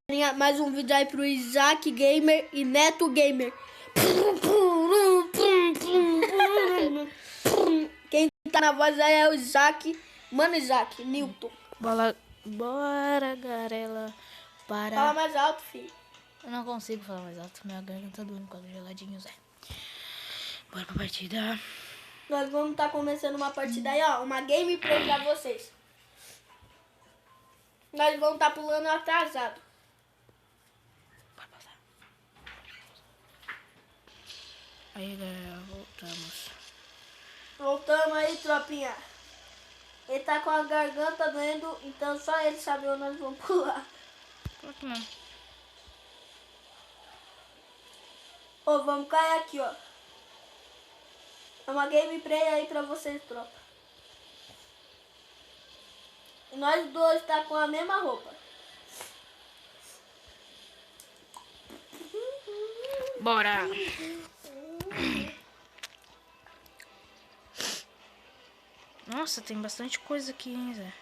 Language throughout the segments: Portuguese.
Mais um vídeo aí pro Isaac Gamer e Neto Gamer. Quem tá na voz aí é o Isaac. Mano, Isaac, Newton. Bora, garela. Para. Fala mais alto, filho. Eu não consigo falar mais alto. Minha garganta tá doendo com os geladinhos, Bora pra partida. Nós vamos estar começando uma partida aí, ó. Uma gameplay pra vocês. Nós vamos estar pulando atrasado. Bora passar. Aí, galera, voltamos. Voltamos aí, tropinha. Ele tá com a garganta doendo, então só ele sabe onde nós vamos pular. Por que não? Ô, vamos cair aqui, ó. É uma gameplay aí pra vocês, tropa. E nós dois tá com a mesma roupa. Bora! Nossa, tem bastante coisa aqui, hein, Zé?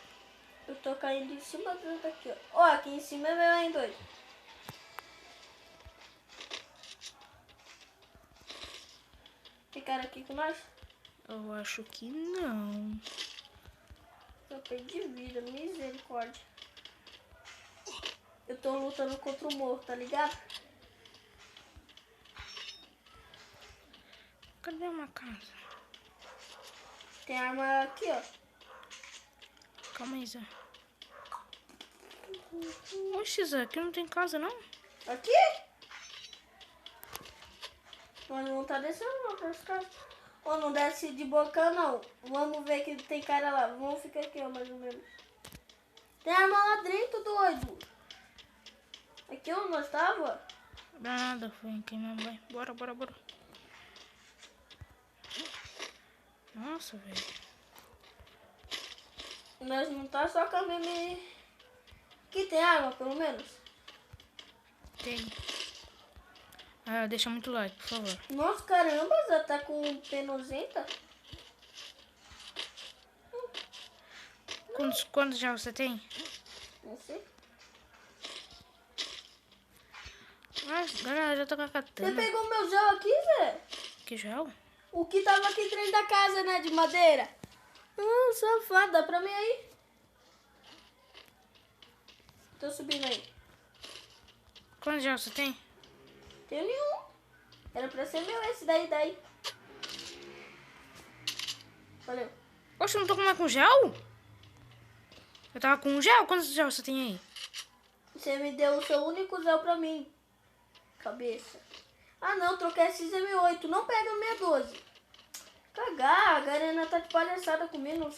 Eu tô caindo em cima do aqui, ó. Ó, aqui em cima é meu aí, doido. Ficaram aqui com nós? Eu acho que não. Eu perdi vida, misericórdia. Eu tô lutando contra o morro, tá ligado? Cadê uma casa? Tem arma aqui, ó. Calma aí, Zé. Oxe, Zé, aqui não tem casa, não? Aqui? Nós não tá descendo não, pras casas. Ou não desce de boca não. Vamos ver que tem cara lá. Vamos ficar aqui, ó, mais ou menos. Tem arma lá dentro, doido. Aqui onde nós tava? Nada, foi em quem não vai. Bora, bora, bora. Nossa, velho. Nós não tá só com a meme. Aqui tem água, pelo menos. Tem. Ah, deixa muito like, por favor. Nossa, caramba, já tá com penozenta. Quantos já você tem? Não sei. Ah, galera, já tô com a Você katana. pegou meu gel aqui, Zé? Que gel? O que tava aqui dentro da casa, né, de madeira? Ah, safado, dá pra mim aí? Tô subindo aí. Quantos gel você tem? Tenho nenhum. Era pra ser meu esse daí. Valeu. Oxe, eu não tô mais com gel? Eu tava com gel? Quantos gel você tem aí? Você me deu o seu único gel pra mim. Cabeça. Ah não, troquei esse M8. Não pega a 612. Cagar, a Garena tá de palhaçada comigo.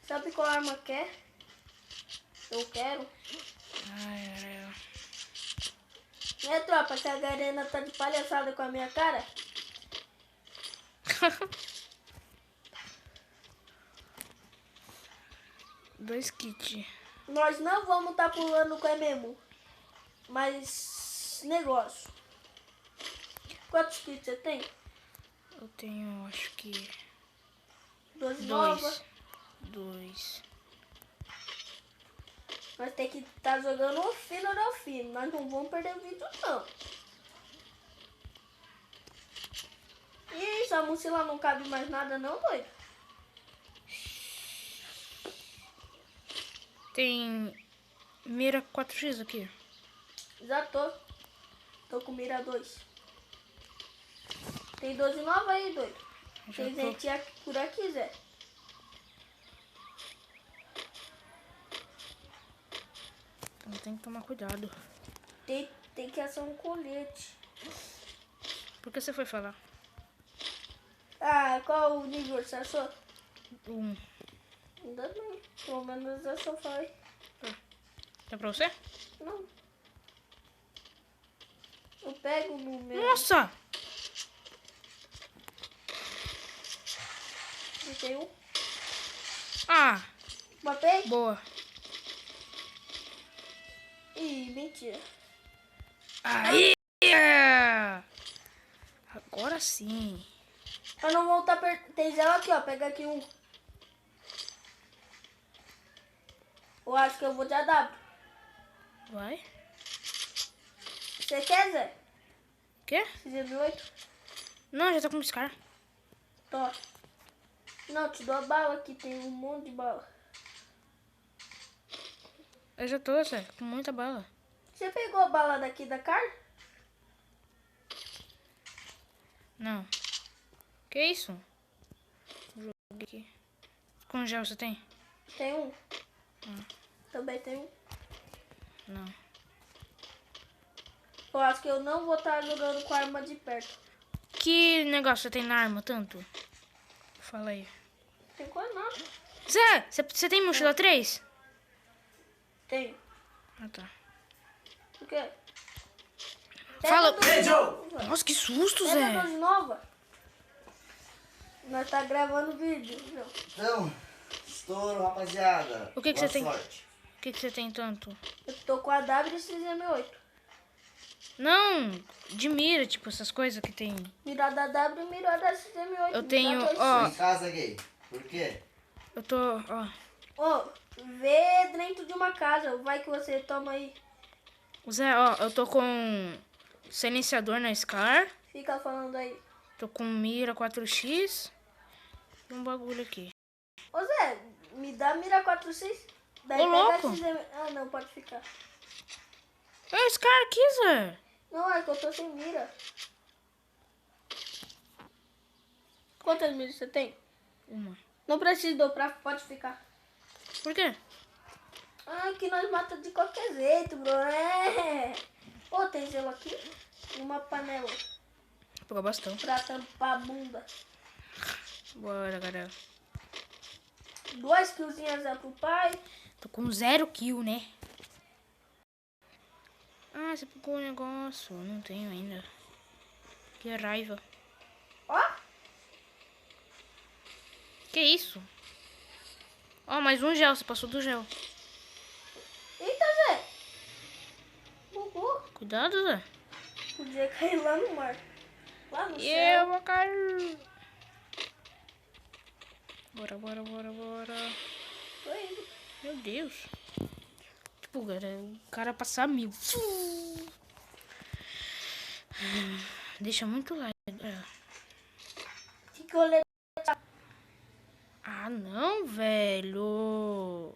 Sabe qual arma quer? Eu quero. Ai. Né, tropa, que a Garena tá de palhaçada com a minha cara? Dois kits. Nós não vamos tá pulando com a mesmo. Mas negócio. Quantos kits você tem? Eu tenho, acho que... 12 novas. Dois. Nós tem que estar jogando o fino ao fino. Nós não vamos perder o vídeo, não. Ih, essa mochila não cabe mais nada, não, doido? Tem mira 4x aqui. Já tô. Tô com mira 2. Tem 12 novas aí, doido. Já Tem tô. gente aqui, por aqui, Zé. Então tem que tomar cuidado. Tem que assar um colete. Por que você foi falar? Ah, qual o nível você achou? Ainda bem. Pelo menos eu só falei. É pra você? Não. Eu pego no meu. Nossa! Tem um. Ah, Matei? boa. Ih, mentira. Aí! Agora sim. Eu não vou estar perto. Tem gel aqui, ó. Pega aqui um. Eu acho que eu vou de AW. Vai. Você quer, Zé? Quê? 6M8? Não, já tá com Scar. Tô. Não, te dou a bala aqui, tem um monte de bala. Eu já tô, Zé, com muita bala. Você pegou a bala daqui da carne? Não. Que isso? Joguei aqui. Com gel você tem? Tem um. Também tem um. Não. Eu acho que eu não vou estar jogando com a arma de perto. Que negócio você tem na arma, tanto? Fala aí. Tem quase nada. Zé, você tem mochila 3? Tenho. Ah, tá. O quê? Fala. Pega a 12 nova. Nossa, que susto, Pega a Zé. 12 nova. Nós tá gravando vídeo. Não. Então, estouro, rapaziada. O que Boa você tem? sorte. O que você tem tanto? Eu tô com a W6M8. Não, de mira, tipo, essas coisas que tem. Mirar da W e mirar da 6M8. Eu tenho, Mirar ó. Tô em casa, gay. Por quê? Eu tô, ó. Ô, vê dentro de uma casa. Vai que você toma aí. Zé, ó, eu tô com silenciador na Scar. Fica falando aí. Tô com mira 4x. E um bagulho aqui. Ô Zé, me dá mira 4x. Daí Ô, pega louco. a 6M... Ah, não, pode ficar. É o Scar aqui, Zé. Não, é que eu tô sem mira. Quantas miras você tem? Uma. Não precisa dobrar, pode ficar. Por quê? Ah, que nós matamos de qualquer jeito, bro. É. Ô, tem gelo aqui? E uma panela Vou pegar bastão. pra tampar a bunda. Bora, galera. 2 killzinhas é pro pai. Tô com 0 kill, né? Ah, você pegou o negócio. Eu não tenho ainda. Que raiva. Ó, Que isso? Ó, mais um gel. Você passou do gel. eita, Zé. Bugou. Cuidado, Zé. Podia cair lá no mar. Lá no E céu. eu vou cair. Bora, bora, bora, bora. Tô indo. Meu Deus. Tipo, o cara passar 1000. Deixa muito like. Que colete. Ah, não, velho.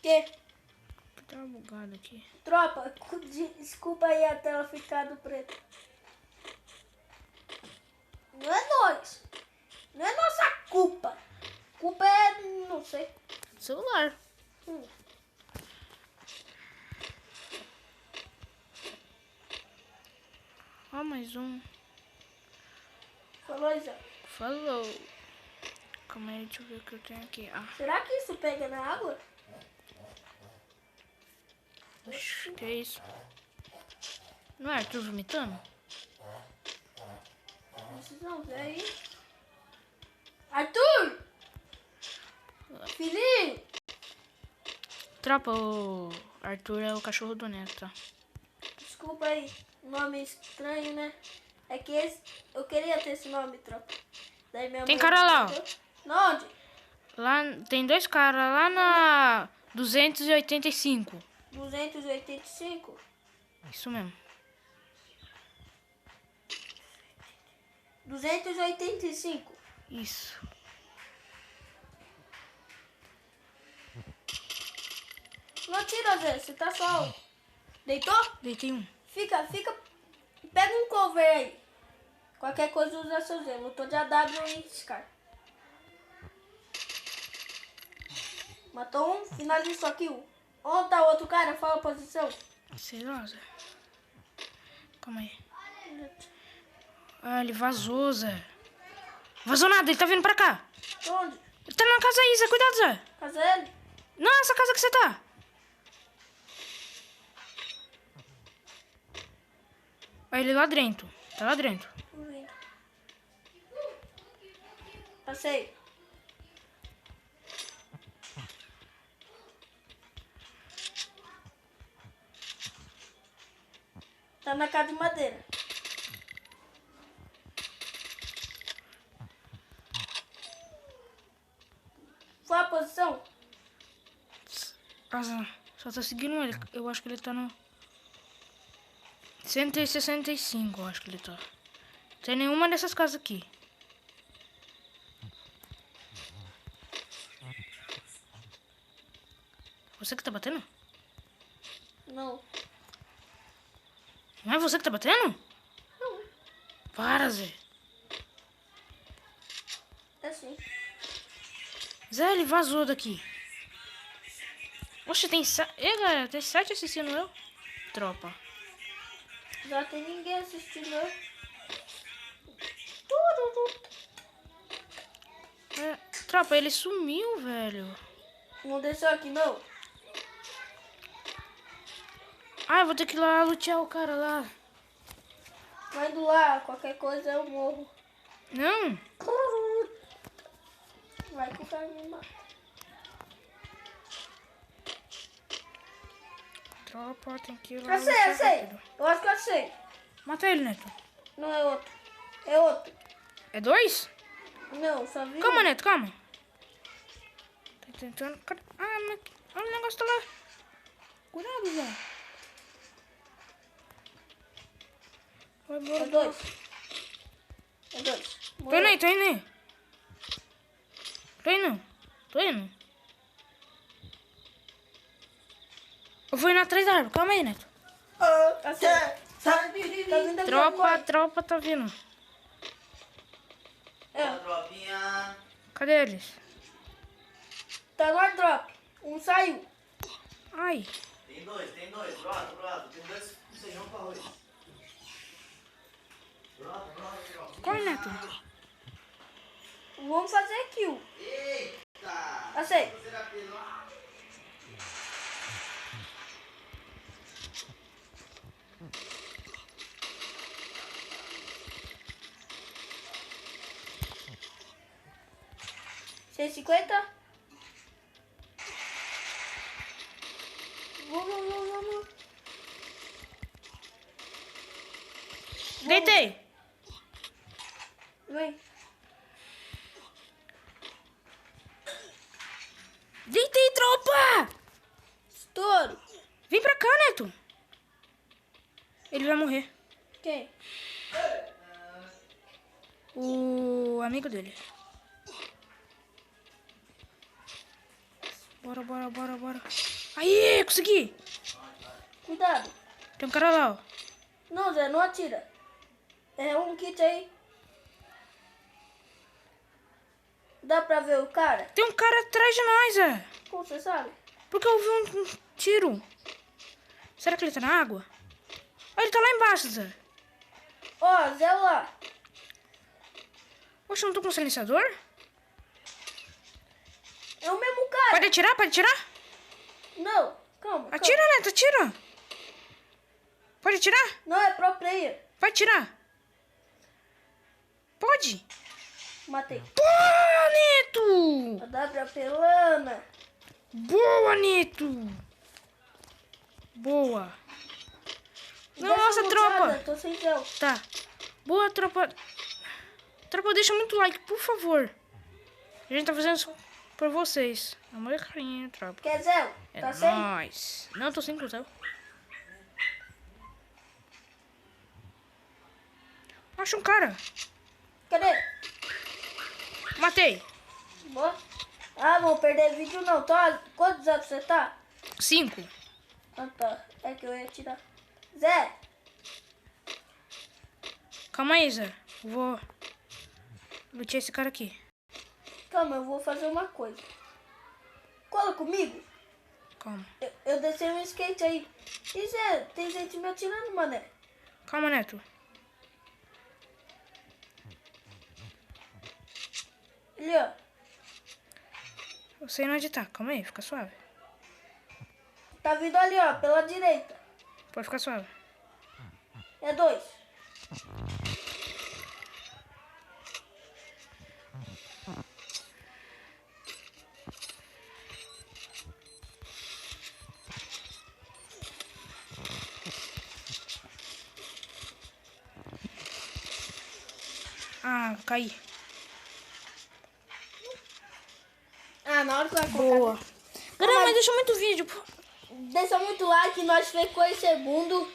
Que? Tá bugado aqui. Tropa, desculpa aí a tela ficar do preto. Não é nós. Não é nossa culpa. Culpa é, não sei. Celular. Hum. Ó, mais um. Falou, Zé. Falou. Calma aí, deixa eu ver o que eu tenho aqui. Ah, Será que isso pega na água? oxi, que isso? Não é Arthur vomitando? Precisamos ver aí. Arthur! Filhinho! Tropa, o Arthur é o cachorro do Neto, tá? Desculpa aí. Nome estranho, né? É que eu queria ter esse nome, tropa. Daí minha Tem mãe cara lá, ó. botou. Na onde? Lá tem 2 caras lá na 285. 285? Isso mesmo. 285. Isso. Não tira, Zé. Você tá só. Deitou? Deitei um. Fica. Pega um cover aí. Qualquer coisa usa seu Zé. Lutou de AW e Scar. Matou um, finalizou aqui um. Onde tá o outro cara? Fala a posição. Sei lá, Zé. Calma aí. Ah, ele vazou, Zé. Vazou nada, ele tá vindo pra cá. Onde? Ele tá na casa aí, Zé. Cuidado, Zé. Casa ele? Não, essa casa que você tá. Olha ele lá dentro. Tá lá dentro. Passei. Tá na casa de madeira. Qual a posição? Ah, Zé, só tá seguindo ele. Eu acho que ele tá no... 165, eu acho que ele tá. Não tem nenhuma dessas casas aqui. Você que tá batendo? Não. Não é você que tá batendo? Não. Para, Zé. É assim. Zé, ele vazou daqui. Oxe, tem 7. Ei, galera, tem 7 assistindo eu. Tropa. Já tem ninguém assistindo. É, tropa, ele sumiu, velho. Não desceu aqui, não. Ah, eu vou ter que ir lá lutear o cara lá. Vai indo lá, qualquer coisa eu morro. Não. Vai que o cara me mata. Tropa, tem que ir lá Eu sei, lutear eu sei. rápido. Eu acho que eu sei. Mata ele, Neto. Não é outro. É outro. É 2? Não, só vi. Calma, Neto, calma. Tá tentando... Ah, mas... Olha o negócio tá lá. Cuidado, Zé. Vai, bora, É dois. É dois. Tô indo aí, tô indo aí. Tô indo. Tô indo. Eu vou indo atrás da árvore. Calma aí, Neto. Assim. Tá vindo aqui agora. Tropa tá vindo. É, Tropinha. Cadê eles? tá no airdrop. Um saiu. Ai. Tem dois. Brota. Tem 2 feijão com arroz. Brota. Corre, Neto. Vamos fazer kill. Eita. Assim. $150? Vamos. Deitei. Vem. Deitei, tropa. Estouro. Vem pra cá, Neto. Ele vai morrer. Quem? O amigo dele. Bora. Aí, consegui. Cuidado. Tem um cara lá, ó. Não, Zé, não atira. É um kit aí. Dá pra ver o cara? Tem um cara atrás de nós, Zé. Como você sabe? Porque eu vi um tiro. Será que ele tá na água? Ah, ele tá lá embaixo, Zé. Ó, Zé lá. Poxa, eu não tô com silenciador? É o mesmo cara. Pode atirar? Não, calma. Atira, Neto, atira. Pode atirar? Não, é pro player. Vai atirar. Pode. Matei. Boa, Neto. A W pelana. Boa, Neto. Boa. Nossa, tropa. Tô sem gel. Tá. Boa, tropa. Tropa, deixa muito like, por favor. A gente tá fazendo isso por vocês. Amor e carinho, tropa. Quer gel? É Tá sem? nóis. Não, tô sem cruzel. Acha um cara. Cadê? Matei. Boa. Ah, vou perder vídeo não. Tá? Quantos anos você tá? 5. Ah, tá. É que eu ia tirar. Zé, Calma aí, Zé. Vou lutear esse cara aqui. calma, eu vou fazer uma coisa. Cola comigo. Calma. Eu desci um skate aí. E Zé, tem gente me atirando, mané. Calma, Neto. Ali, ó. Eu sei onde tá. Calma aí, fica suave. Tá vindo ali, ó, pela direita. Pode ficar suave. É 2. Ah, caí. Ah, na hora que eu ia Boa. colocar. Galera, mas deixa muito vídeo. Pô. Deixa muito like, nós ficou em segundo.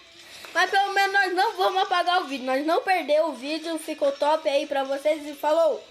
Mas pelo menos nós não vamos apagar o vídeo. Nós não perdeu o vídeo. Ficou top aí pra vocês e falou!